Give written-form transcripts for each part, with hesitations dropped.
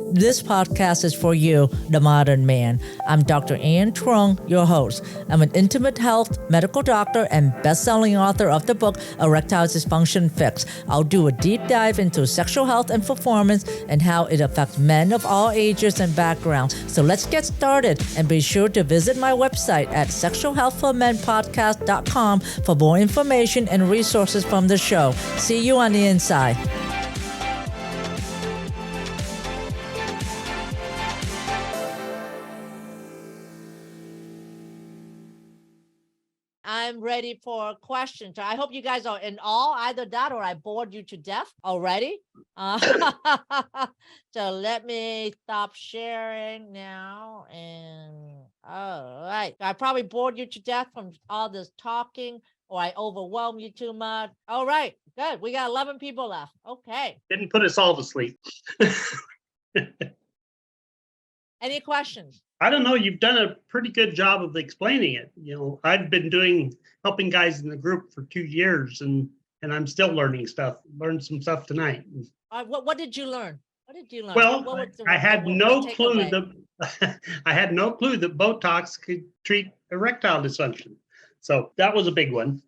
This podcast is for you, the modern man. I'm Dr. Truong, your host. I'm an intimate health medical doctor and best-selling author of the book Erectile Dysfunction Fix. I'll do a deep dive into sexual health and performance and how it affects men of all ages and backgrounds. So let's get started, and be sure to visit my website at sexualhealthformenpodcast.com for more information and resources from the show. See you on the inside. I'm ready for questions. I hope you guys are in awe, either that or I bored you to death already. So let me stop sharing now. And all right. I probably bored you to death from all this talking, or I overwhelmed you too much. All right. Good. We got 11 people left. Okay. Didn't put us all to sleep. Any questions? I don't know. You've done a pretty good job of explaining it. You know, I've been helping guys in the group for 2 years, and I'm still learning stuff. Learned some stuff tonight. What did you learn? What did you learn? Well, I had no clue that I had no clue that Botox could treat erectile dysfunction. So that was a big one.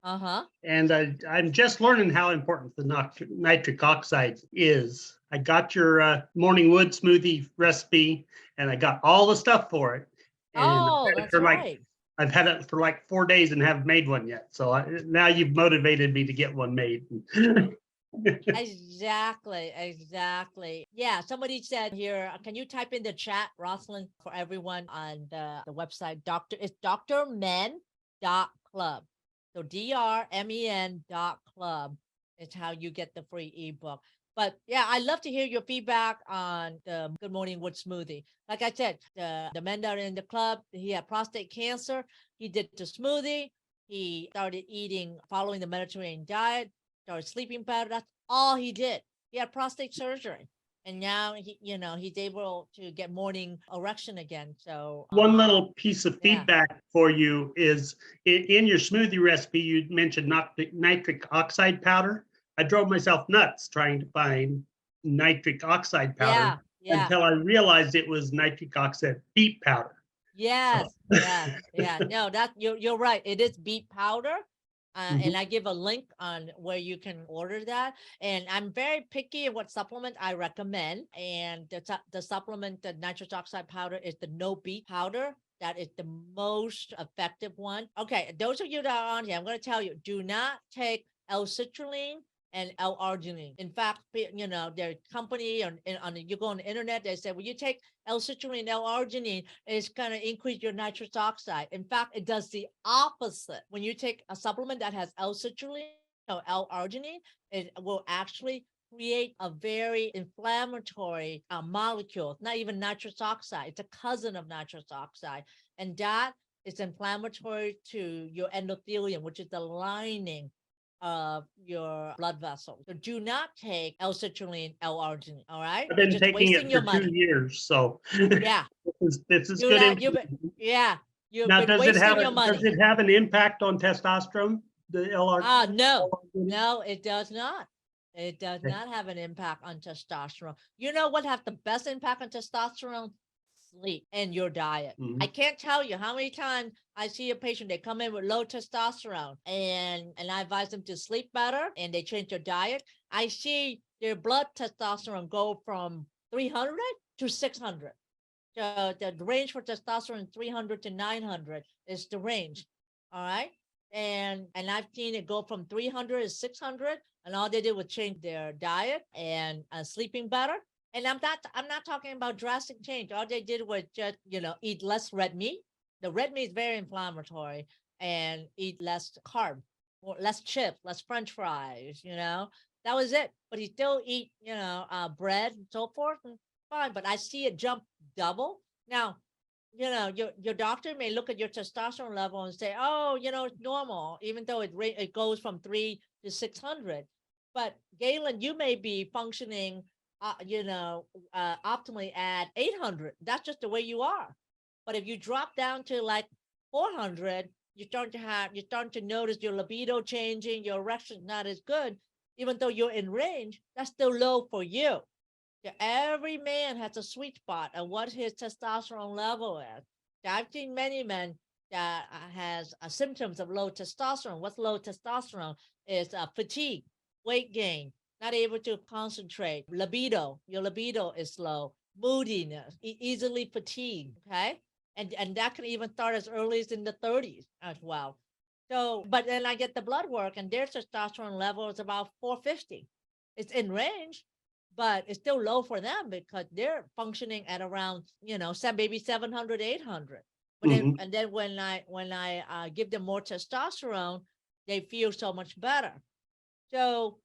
And I'm just learning how important the nitric oxide is. I got your morning wood smoothie recipe, and I got all the stuff for it. And that's right. I've had it for like 4 days and haven't made one yet. So now you've motivated me to get one made. Exactly. Yeah, somebody said here, can you type in the chat, Rosalind, for everyone on the website? It's drmen.club. So drmen.club is how you get the free ebook. But yeah, I'd love to hear your feedback on the Good Morning Wood smoothie. Like I said, the men that are in the club, he had prostate cancer. He did the smoothie. He started following the Mediterranean diet, started sleeping better. That's all he did. He had prostate surgery. And now he's able to get morning erection again. So one little piece of feedback for you is in your smoothie recipe, you mentioned nitric oxide powder. I drove myself nuts trying to find nitric oxide powder until I realized it was nitric oxide beet powder. Yes. No, you're right. It is beet powder. And I give a link on where you can order that. And I'm very picky of what supplement I recommend. And the supplement, the nitrous oxide powder, is the no beet powder. That is the most effective one. Okay, those of you that are on here, I'm going to tell you, do not take L-citrulline and L-arginine. In fact, their company you go on the internet, they say, well, you take L-citrulline, L-arginine, it's going to increase your nitrous oxide. In fact, it does the opposite. When you take a supplement that has L-citrulline or L-arginine, it will actually create a very inflammatory molecule, not even nitrous oxide. It's a cousin of nitrous oxide. And that is inflammatory to your endothelium, which is the lining of your blood vessels. So do not take L-citrulline, L-arginine, all right? I've been taking it for 2 years, so yeah. this is good information. Now, does it have an impact on testosterone, the L-arginine? No, it does not. It does not have an impact on testosterone. You know what has the best impact on testosterone? Sleep and your diet. I can't tell you how many times I see a patient, they come in with low testosterone and I advise them to sleep better and they change their diet. I see their blood testosterone go from 300 to 600. So the range for testosterone 300 to 900 is the range. All right. And I've seen it go from 300 to 600, and all they did was change their diet and sleeping better. And I'm not talking about drastic change. All they did was just, eat less red meat. The red meat is very inflammatory, and eat less carb, or less chips, less French fries, that was it. But he still eat, bread and so forth, and fine. But I see it jump double. Now, your doctor may look at your testosterone level and say, oh, it's normal, even though it goes from 3 to 600. But Galen, you may be functioning optimally at 800. That's just the way you are. But if you drop down to like 400, you're starting to notice your libido changing, your erection not as good, even though you're in range, that's still low for you. Every man has a sweet spot of what his testosterone level is. I've seen many men that has symptoms of low testosterone. What's low testosterone is fatigue, weight gain, not able to concentrate, libido. Your libido is low, moodiness, easily fatigued. Okay, and that can even start as early as in the 30s as well. So, but then I get the blood work, and their testosterone level is about 450. It's in range, but it's still low for them because they're functioning at around, maybe 700, 800. But then, and then when I give them more testosterone, they feel so much better. So,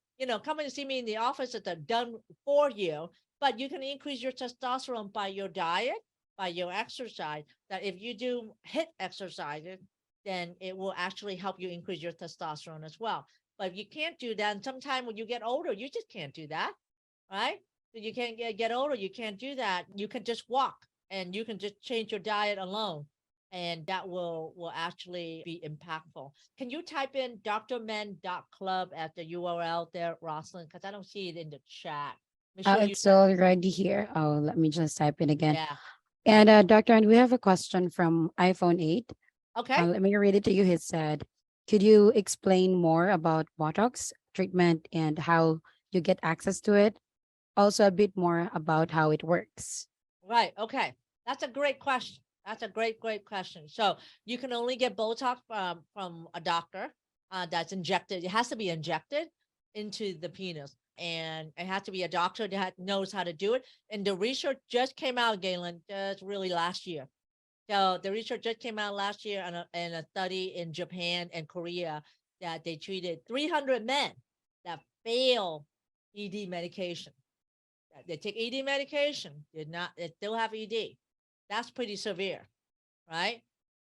come and see me in the office at the done for you, but you can increase your testosterone by your diet, by your exercise. That if you do HIIT exercises, then it will actually help you increase your testosterone as well. But if you can't do that, and sometime when you get older, you just can't do that, right? So you can't get older, you can't do that. You can just walk, and you can just change your diet alone, and that will actually be impactful. Can you type in drmen.club at the URL there, Rosalind? Because I don't see it in the chat. Sure it's already here. Oh, let me just type it again. Yeah. And Dr. And we have a question from iPhone 8. Okay. Let me read it to you. He said, could you explain more about Botox treatment and how you get access to it? Also, a bit more about how it works. Right. Okay. That's a great question. That's a great question. So you can only get Botox from a doctor that's injected. It has to be injected into the penis, and it has to be a doctor that knows how to do it. And the research just came out, Galen, just really last year. So the research just came out last year in a study in Japan and Korea that they treated 300 men that fail ED medication. They take ED medication, they still have ED. That's pretty severe, right?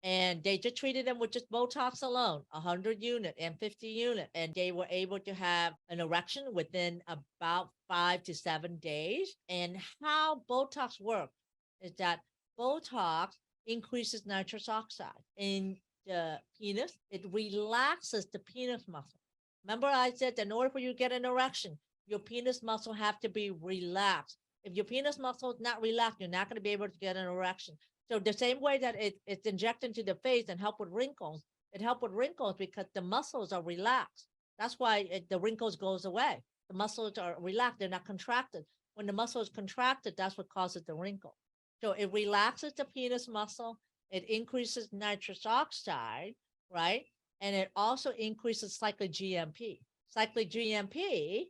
And they just treated them with just Botox alone, 100 unit and 50 unit, and they were able to have an erection within about 5 to 7 days. And how Botox works is that Botox increases nitrous oxide in the penis. It relaxes the penis muscle. Remember I said that in order for you to get an erection, your penis muscle have to be relaxed. If your penis muscle is not relaxed, you're not going to be able to get an erection. So the same way that it's injected into the face and help with wrinkles, it helps with wrinkles because the muscles are relaxed. That's why the wrinkles goes away. The muscles are relaxed. They're not contracted. When the muscle is contracted, that's what causes the wrinkle. So it relaxes the penis muscle. It increases nitrous oxide, right? And it also increases cyclic GMP. Cyclic GMP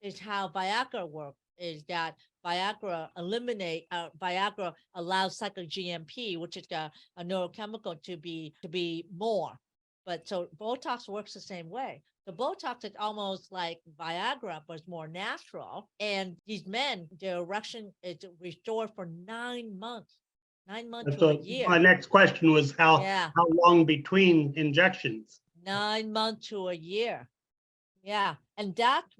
is how Viagra works. Is that Viagra allows cyclic GMP, which is a neurochemical, to be more. But so Botox works the same way. The Botox is almost like Viagra, but it's more natural. And these men, their erection is restored for 9 months. 9 months to a year. My next question was how long between injections? 9 months to a year. Yeah. And that's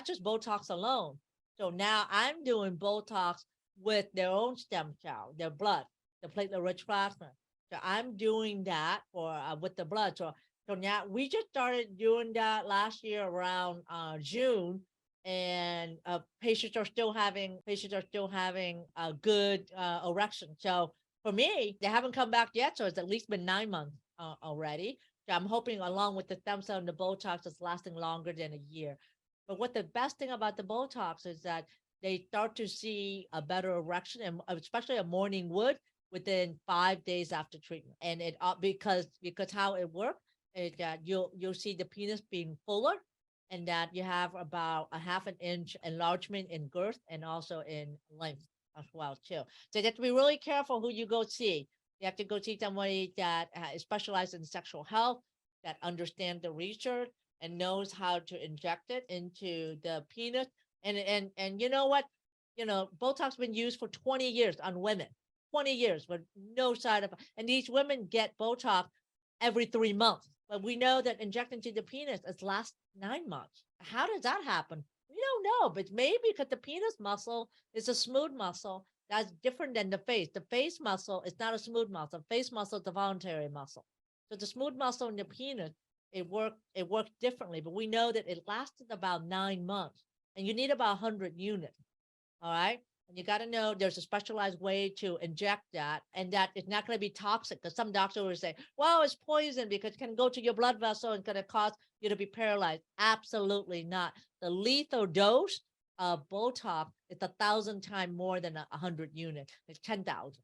just Botox alone. So now I'm doing Botox with their own stem cell, their blood, the platelet-rich plasma. So I'm doing that with the blood. So now we just started doing that last year around June, and patients are still having a good erection. So for me, they haven't come back yet, so it's at least been 9 months already. So I'm hoping, along with the stem cell and the Botox, it's lasting longer than a year. But what the best thing about the Botox is that they start to see a better erection, and especially a morning wood, within 5 days after treatment. And it because how it works is that you'll see the penis being fuller, and that you have about a half an inch enlargement in girth and also in length as well too. So you have to be really careful who you go see. You have to go see somebody that is specialized in sexual health, that understands the research and knows how to inject it into the penis. And you know what? Botox been used for 20 years on women, 20 years with no side effect. And these women get Botox every 3 months. But we know that injecting to the penis is last 9 months. How does that happen? We don't know, but maybe because the penis muscle is a smooth muscle that's different than the face. The face muscle is not a smooth muscle. Face muscle is a voluntary muscle. So the smooth muscle in the penis, it works differently, but we know that it lasted about 9 months. and you need about 100 units. All right. And you got to know there's a specialized way to inject that, and that it's not going to be toxic. Because some doctors will say, well, it's poison because it can go to your blood vessel and going to cause you to be paralyzed. Absolutely not. The lethal dose of Botox is 1,000 times more than 100 units. It's 10,000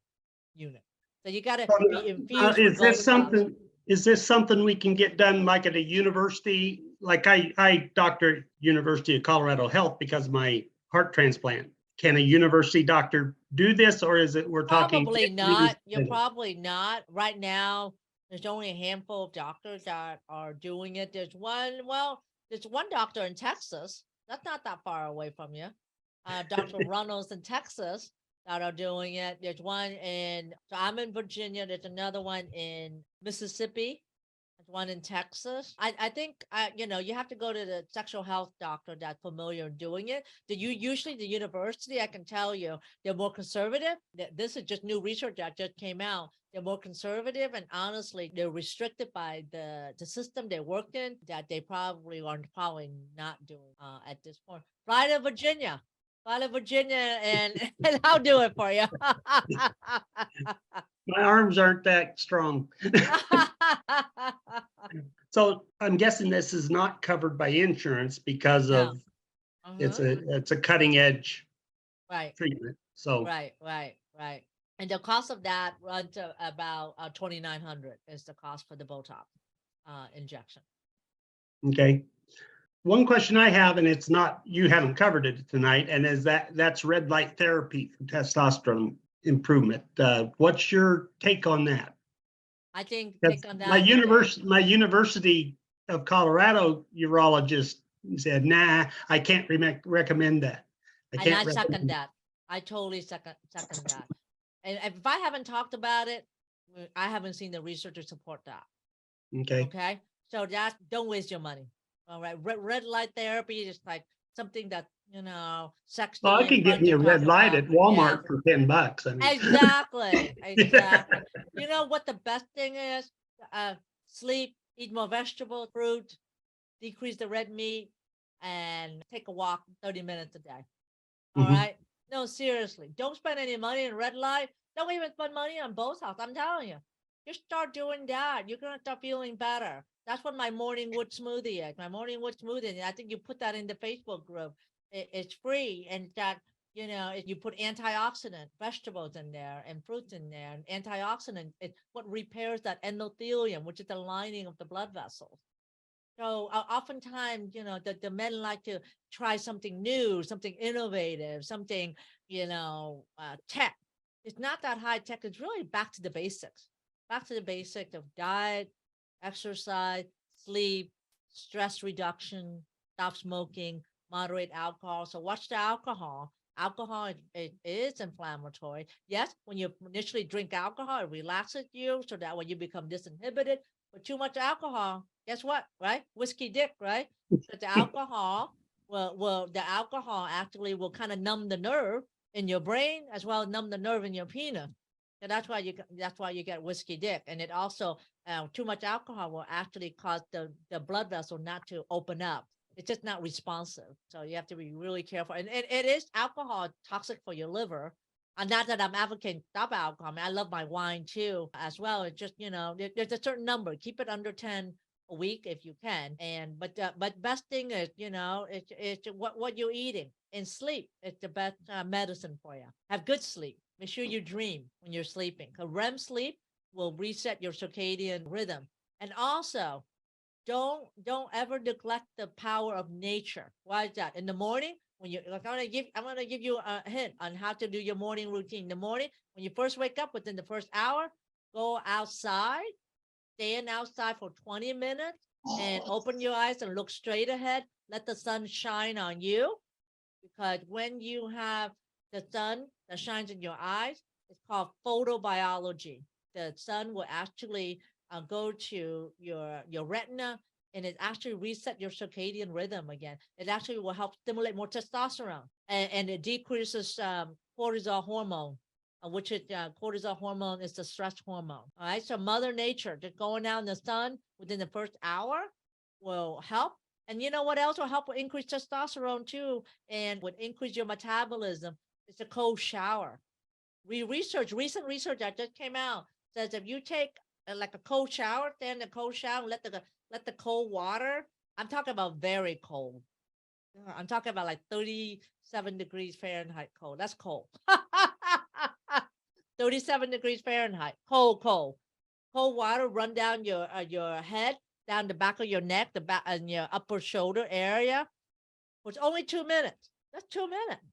units. So you got to be infused with Botox. Is this something we can get done like at a university? Like I doctor at University of Colorado Health because of my heart transplant. Can a university doctor do this, or is it we're talking? Probably not. You're probably not. Right now, there's only a handful of doctors that are doing it. There's one doctor in Texas. That's not that far away from you. Dr. Reynolds in Texas that are doing it. There's one so I'm in Virginia. There's another one in Mississippi. There's one in Texas. I think, you have to go to the sexual health doctor that's familiar in doing it. The university, I can tell you, they're more conservative. This is just new research that just came out. They're more conservative, and honestly, they're restricted by the system they work in that they probably are not doing at this point. Fly to Virginia. And I'll do it for you. My arms aren't that strong. So I'm guessing this is not covered by insurance because of it's a cutting edge treatment. So right. And the cost of that runs to about $2,900 is the cost for the Botox injection. Okay. One question I have, and it's not, you haven't covered it tonight, and is that's red light therapy for testosterone improvement. What's your take on that? I think my University of Colorado urologist said, nah, I can't recommend that. I second that. I totally second that. And if I haven't talked about it, I haven't seen the research to support that. Okay. So don't waste your money. All right. Red light therapy is like something that, sexy. Well, I can get me a red light at Walmart for $10. I mean. Exactly. You know what the best thing is? Sleep, eat more vegetables, fruit, decrease the red meat, and take a walk 30 minutes a day. All right. No, seriously. Don't spend any money in red light. Don't even spend money on Botox. I'm telling you. Just start doing that. You're going to start feeling better. That's what my morning wood smoothie is. My morning wood smoothie. I think you put that in the Facebook group. It's free. And that, you put antioxidant vegetables in there and fruits in there. And antioxidant, it's what repairs that endothelium, which is the lining of the blood vessels. So oftentimes, the men like to try something new, something innovative, something, tech. It's not that high tech. It's really back to the basics. Back to the basics of diet, exercise, sleep, stress reduction, stop smoking, moderate alcohol. So watch the alcohol. Alcohol is inflammatory. Yes, when you initially drink alcohol, it relaxes you so that when you become disinhibited. But too much alcohol, guess what, right? Whiskey dick, right? But the alcohol, the alcohol actually will kind of numb the nerve in your brain as well as numb the nerve in your penis. So that's why you get whiskey dick. And it also, too much alcohol will actually cause the blood vessel not to open up. It's just not responsive. So you have to be really careful. And it is alcohol toxic for your liver. And not that I'm advocating stop alcohol. I love my wine too, as well. It's just, there's a certain number. Keep it under 10 a week if you can. But best thing is, it's what you're eating. And sleep, it's the best medicine for you. Have good sleep. Make sure you dream when you're sleeping. Because REM sleep will reset your circadian rhythm. And also, don't ever neglect the power of nature. Why is that? In the morning, when I'm gonna give you a hint on how to do your morning routine. In the morning, when you first wake up, within the first hour, go outside, stand outside for 20 minutes, and open your eyes and look straight ahead. Let the sun shine on you, because when you have the sun that shines in your eyes, it's called photobiology. The sun will actually go to your retina, and it actually reset your circadian rhythm again. It actually will help stimulate more testosterone, and it decreases cortisol hormone, which is cortisol hormone is the stress hormone. All right, so Mother Nature, just going out in the sun within the first hour will help And you know what else will help with increase testosterone too, and would increase your metabolism? It's a cold shower. Recent research that just came out says if you take like a cold shower, stand in a cold shower, let the cold water. I'm talking about very cold. I'm talking about like 37 degrees Fahrenheit cold. That's cold. 37 degrees Fahrenheit. Cold, cold. Cold water run down your head, down the back of your neck, the back and your upper shoulder area. It's only 2 minutes. That's 2 minutes.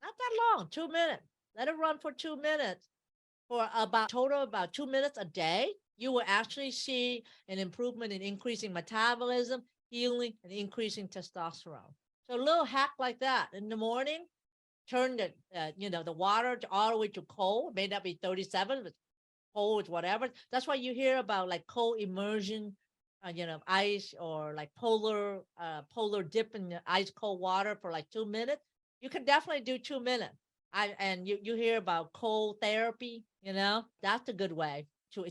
Not that long. 2 minutes. Let it run for 2 minutes. For about 2 minutes a day, you will actually see an improvement in increasing metabolism, healing, and increasing testosterone. So a little hack like that in the morning, turn the water all the way to cold. It may not be 37, but cold, whatever. That's why you hear about like cold immersion, ice, or like polar dip in the ice cold water for like 2 minutes. You can definitely do 2 minutes. And you hear about cold therapy. That's a good way to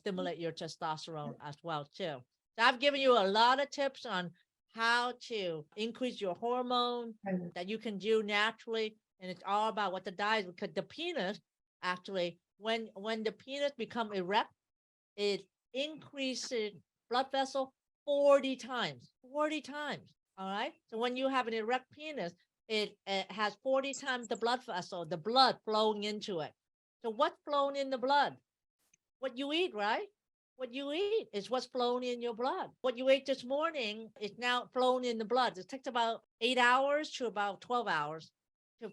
stimulate your testosterone as well too. So I've given you a lot of tips on how to increase your hormone that you can do naturally, and it's all about what the diet, because the penis actually, when the penis become erect, it increases blood vessel 40 times. 40 times. All right. So when you have an erect penis, it has 40 times the blood vessel, the blood flowing into it. So what's flowing in the blood? What you eat, right? What you eat is what's flowing in your blood. What you ate this morning is now flowing in the blood. It takes about 8 hours to about 12 hours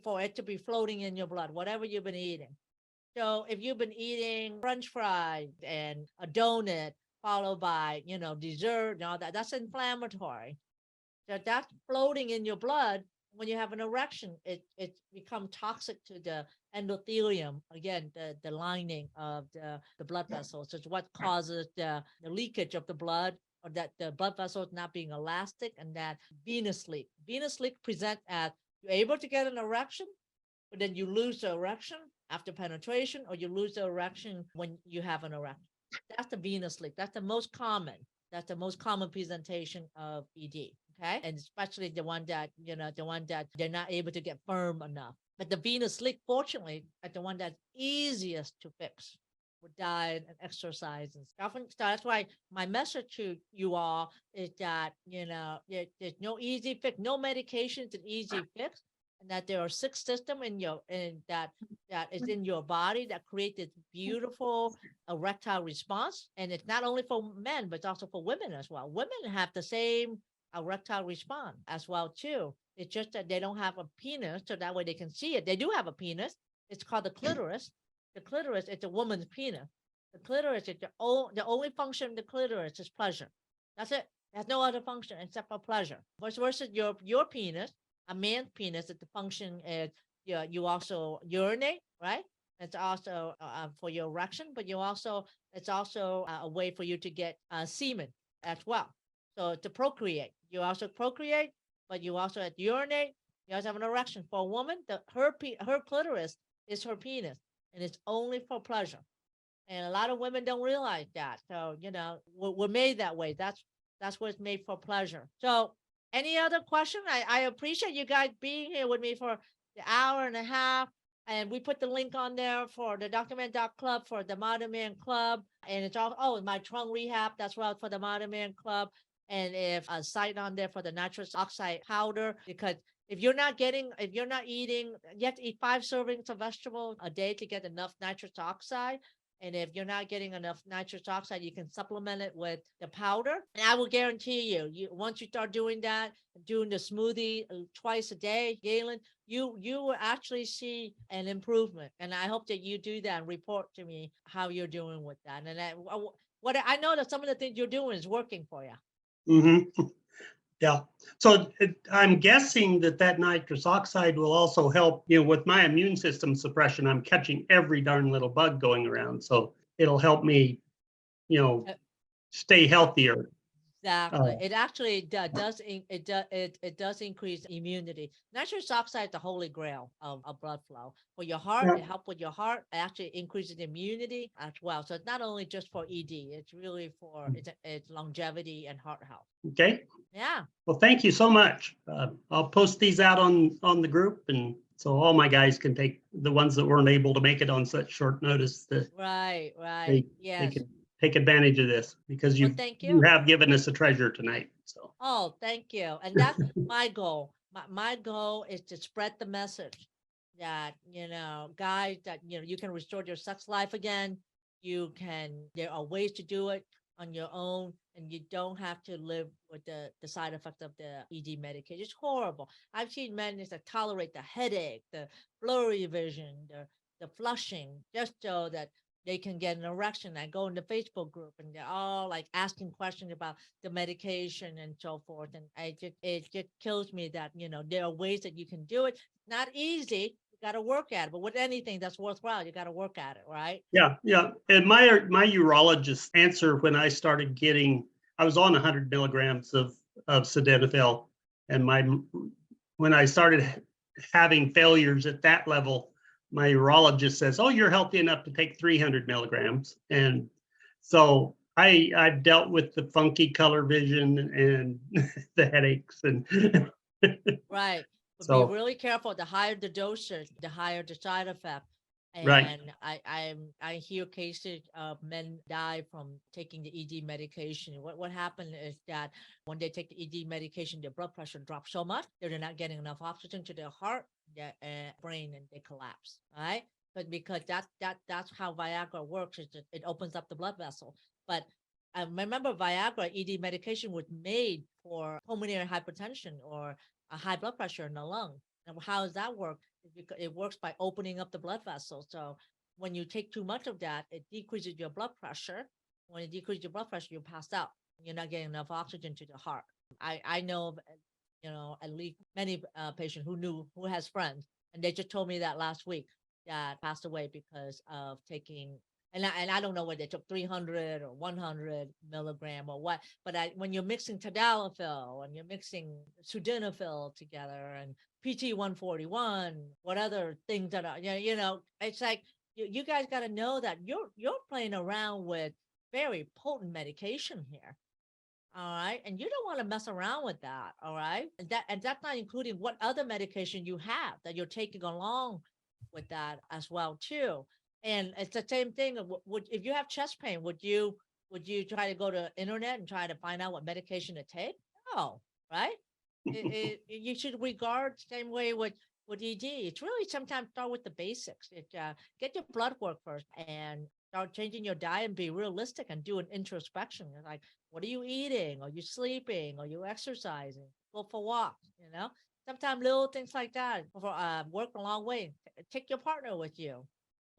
for it to be floating in your blood, whatever you've been eating. So if you've been eating French fries and a donut followed by, dessert and all that, that's inflammatory. So that's floating in your blood. When you have an erection, it becomes toxic to the endothelium, again, the lining of the blood vessels. It's what causes the leakage of the blood, or that the blood vessels not being elastic, and that venous leak. Venous leak present as you're able to get an erection, but then you lose the erection after penetration, or you lose the erection when you have an erection. That's the venous leak. That's the most common. That's the most common presentation of ED. Okay. And especially the one that they're not able to get firm enough. But the venous leak, fortunately, is the one that's easiest to fix with diet and exercise and stuff. And so that's why my message to you all is that, there's no easy fix, no medications an easy fix, and that there are 6 systems that is in your body that create this beautiful erectile response. And it's not only for men, but it's also for women as well. Women have the same erectile response as well too. It's just that they don't have a penis, so that way they can see it. They do have a penis. It's called the clitoris. The clitoris is a woman's penis. The clitoris is the only function of the clitoris is pleasure. That's it. It has no other function except for pleasure. Versus your penis, a man's penis, the function is you also urinate, right? It's also for your erection, but it's also a way for you to get semen as well. So to procreate, you also procreate, but you also have to urinate. You also have an erection. For a woman, her clitoris is her penis, and it's only for pleasure. And a lot of women don't realize that. So we're made that way. That's what it's made for, pleasure. So any other question? I appreciate you guys being here with me for the hour and a half. And we put the link on there for the Club for the Modern Man Club. And it's all, my Truong Rehab, that's well for the Modern Man Club. And if a site on there for the nitrous oxide powder, because if you're not eating, you have to eat 5 servings of vegetables a day to get enough nitrous oxide. And if you're not getting enough nitrous oxide, you can supplement it with the powder. And I will guarantee you once you start doing that, doing the smoothie twice a day, Galen, you will actually see an improvement. And I hope that you do that and report to me how you're doing with that. And what I know that some of the things you're doing is working for you. Mm-hmm. Yeah. So I'm guessing that nitrous oxide will also help, with my immune system suppression. I'm catching every darn little bug going around. So it'll help me, stay healthier. Exactly. It actually does increase immunity. Nitrous oxide is the holy grail of blood flow. For your heart, Yeah. it helps with your heart. It actually increases immunity as well. So it's not only just for ED, it's really for it's longevity and heart health. Okay. Yeah. Well, thank you so much. I'll post these out on the group, and so all my guys can take the ones that weren't able to make it on such short notice. Right. They Yes. can take advantage of this because Well, you thank you you. have given us a treasure tonight. So Oh, thank you. And that's my goal. My goal is to spread the message that, guys, that, you can restore your sex life again. There are ways to do it on your own, and you don't have to live with the side effects of the ED medication. It's horrible. I've seen men that tolerate the headache, the blurry vision, the flushing, just so that they can get an erection. I go in the Facebook group and they're all like asking questions about the medication and so forth. And it just kills me that, there are ways that you can do it. Not easy. You got to work at it. But with anything that's worthwhile, you got to work at it, right? yeah. And my urologist answer when I started I was on 100 milligrams of sildenafil, and when I started having failures at that level, my urologist says, "Oh, you're healthy enough to take 300 milligrams." And so I've dealt with the funky color vision and the headaches, and Right. But be so really careful. The higher the dosage, the higher the side effect. right. And I hear cases of men die from taking the ED medication. What happened is that when they take the ED medication, their blood pressure drops so much that they're not getting enough oxygen to their heart, their brain, and they collapse. Right? But because that's how Viagra works, is that it opens up the blood vessel. But I remember Viagra ED medication was made for pulmonary hypertension or a high blood pressure in the lung. And how does that work? It works by opening up the blood vessels. So when you take too much of that, it decreases your blood pressure. When it decreases your blood pressure, you pass out. You're not getting enough oxygen to the heart. I know of, at least many patients who has friends, and they just told me that last week that passed away because of taking. And I don't know whether they took 300 or 100 milligram or what, but when you're mixing tadalafil and you're mixing sildenafil together and PT-141, what other things that are, it's like you guys got to know that you're playing around with very potent medication here. All right. And you don't want to mess around with that. All right. And that's not including what other medication you have that you're taking along with that as well, too. And it's the same thing. If you have chest pain, would you try to go to internet and try to find out what medication to take? No, right? You should regard same way with ED. It's really sometimes start with the basics. Get your blood work first and start changing your diet and be realistic and do an introspection. Like, what are you eating? Are you sleeping? Are you exercising? Go for walks, Sometimes little things like that work a long way. Take your partner with you,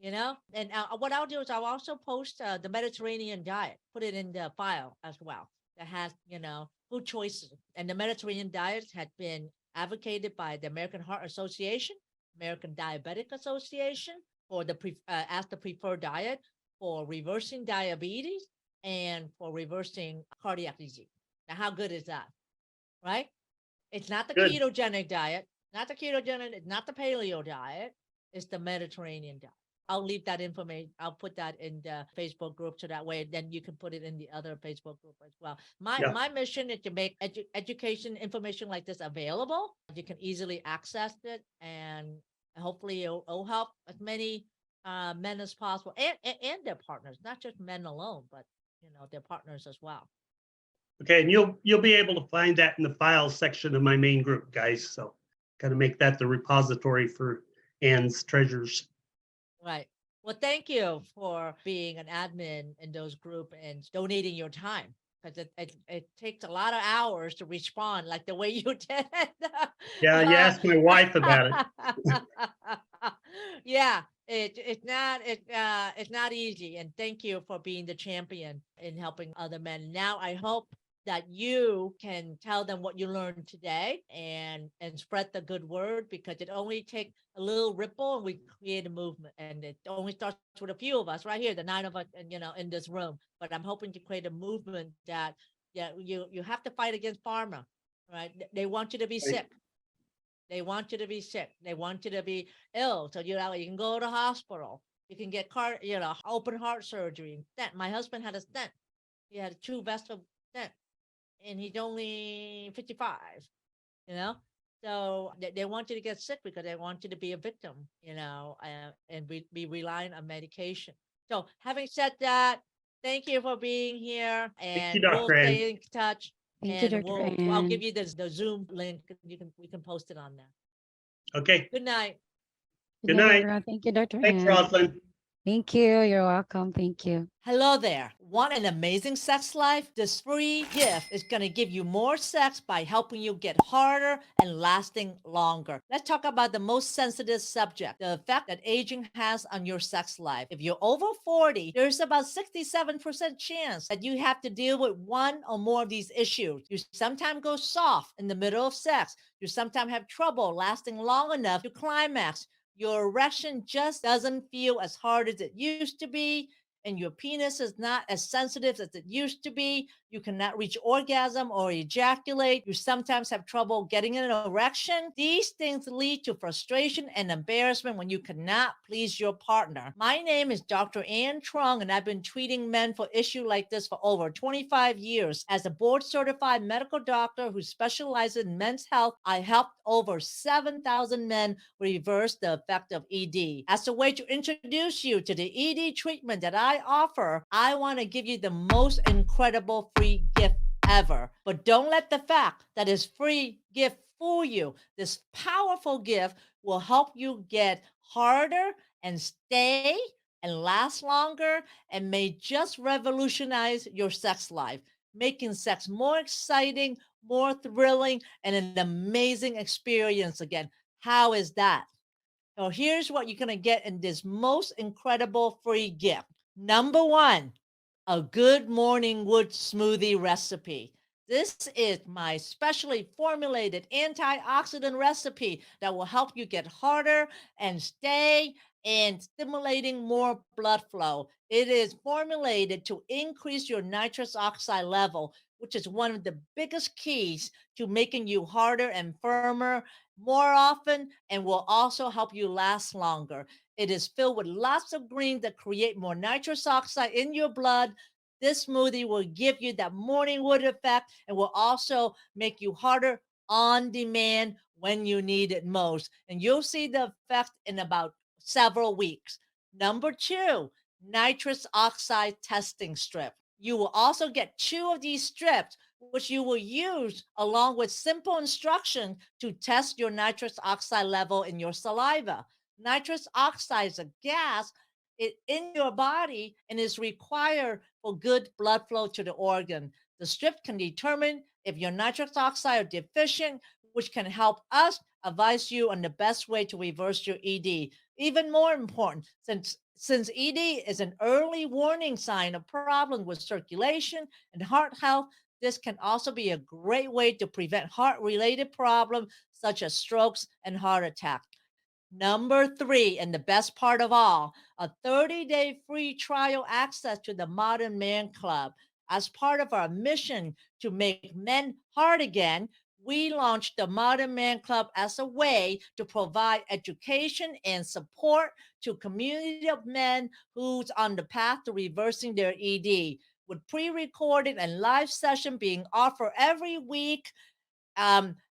And what I'll do is I'll also post the Mediterranean diet, put it in the file as well. That has, food choices. And the Mediterranean diet had been advocated by the American Heart Association, American Diabetic Association, for as the preferred diet for reversing diabetes and for reversing cardiac disease. Now, how good is that? Right? It's not the Good. ketogenic diet, it's not the paleo diet, it's the Mediterranean diet. I'll leave that information. I'll put that in the Facebook group so that way then you can put it in the other Facebook group as well. My mission is to make education information like this available. You can easily access it, and hopefully it'll help as many men as possible and their partners, not just men alone, but their partners as well. Okay, and you'll be able to find that in the files section of my main group, guys. So got to make that the repository for Ann's treasures. Right. Well, thank you for being an admin in those group and donating your time, because it takes a lot of hours to respond like the way you did. Yeah, you asked my wife about it. Yeah, it's not easy, and thank you for being the champion in helping other men. Now I hope that you can tell them what you learned today and spread the good word, because it only takes a little ripple and we create a movement, and it only starts with a few of us right here, the 9 of us, and in this room. But I'm hoping to create a movement that Yeah, you have to fight against pharma, right? They want you to be sick. They want you to be sick. They want you to be ill. So you know you can go to hospital. You can get open heart surgery. Stent. My husband had a stent. He had a true vessel stent, and he's only 55. You know, so they want you to get sick because they want you to be a victim. And be relying on medication. So having said that, thank you for being here, Thank you, and we'll Dr. Ann. stay in touch. Thank you, And Dr. I'll Ann. give you the Zoom link. We can post it on there. Okay. Good night. Good night. everyone. Thank you, Dr. Thanks, Ann. Rosalind. Thank you. You're welcome. Thank you. Hello there. Want an amazing sex life? This free gift is going to give you more sex by helping you get harder and lasting longer. Let's talk about the most sensitive subject, the effect that aging has on your sex life. If you're over 40, there's about 67% chance that you have to deal with one or more of these issues. You sometimes go soft in the middle of sex. You sometimes have trouble lasting long enough to climax. Your erection just doesn't feel as hard as it used to be, and your penis is not as sensitive as it used to be. You cannot reach orgasm or ejaculate. You sometimes have trouble getting an erection. These things lead to frustration and embarrassment when you cannot please your partner. My name is Dr. Ann Truong, and I've been treating men for issues like this for over 25 years. As a board-certified medical doctor who specializes in men's health, I helped over 7,000 men reverse the effect of ED. As a way to introduce you to the ED treatment that I offer, I want to give you the most incredible free gift ever. But don't let the fact that it's free gift fool you. This powerful gift will help you get harder and stay and last longer, and may just revolutionize your sex life, making sex more exciting, more thrilling, and an amazing experience again. How is that? So here's what you're going to get in this most incredible free gift. Number one, a good morning wood smoothie recipe. This is my specially formulated antioxidant recipe that will help you get harder and stay and stimulating more blood flow. It is formulated to increase your nitrous oxide level, which is one of the biggest keys to making you harder and firmer more often, and will also help you last longer. It is filled with lots of greens that create more nitrous oxide in your blood. This smoothie will give you that morning wood effect and will also make you harder on demand when you need it most. And you'll see the effect in about several weeks. Number two, nitrous oxide testing strip. You will also get 2 of these strips, which you will use along with simple instruction to test your nitrous oxide level in your saliva. Nitrous oxide is a gas in your body and is required for good blood flow to the organ. The strip can determine if your nitrous oxide are deficient, which can help us advise you on the best way to reverse your ED. Even more important, since ED is an early warning sign of problems with circulation and heart health, this can also be a great way to prevent heart-related problems such as strokes and heart attack. Number three, and the best part of all, a 30-day free trial access to the Modern Man Club. As part of our mission to make men hard again, we launched the Modern Man Club as a way to provide education and support to a community of men who's on the path to reversing their ED, with pre-recorded and live session being offered every week.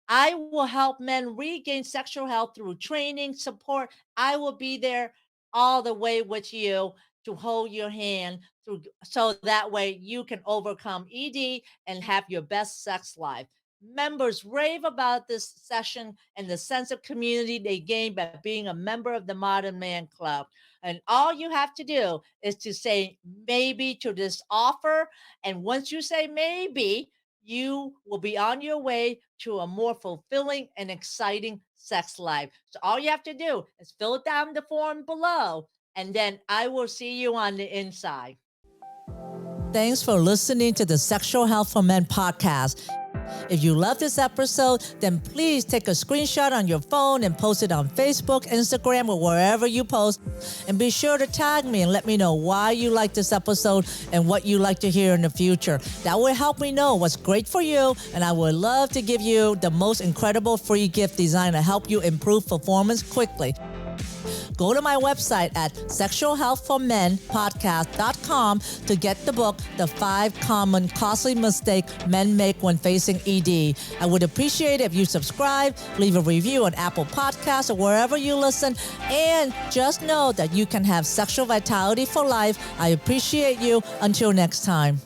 I will help men regain sexual health through training, support. I will be there all the way with you to hold your hand through, so that way you can overcome ED and have your best sex life. Members rave about this session and the sense of community they gain by being a member of the Modern Man Club. And all you have to do is to say maybe to this offer. And once you say maybe, you will be on your way to a more fulfilling and exciting sex life. So all you have to do is fill down the form below, and then I will see you on the inside. Thanks for listening to the Sexual Health for Men podcast. If you love this episode, then please take a screenshot on your phone and post it on Facebook, Instagram, or wherever you post. And be sure to tag me and let me know why you like this episode and what you like to hear in the future. That will help me know what's great for you, and I would love to give you the most incredible free gift designed to help you improve performance quickly. Go to my website at sexualhealthformenpodcast.com to get the book, The 5 Common Costly Mistakes Men Make When Facing ED. I would appreciate it if you subscribe, leave a review on Apple Podcasts or wherever you listen, and just know that you can have sexual vitality for life. I appreciate you. Until next time.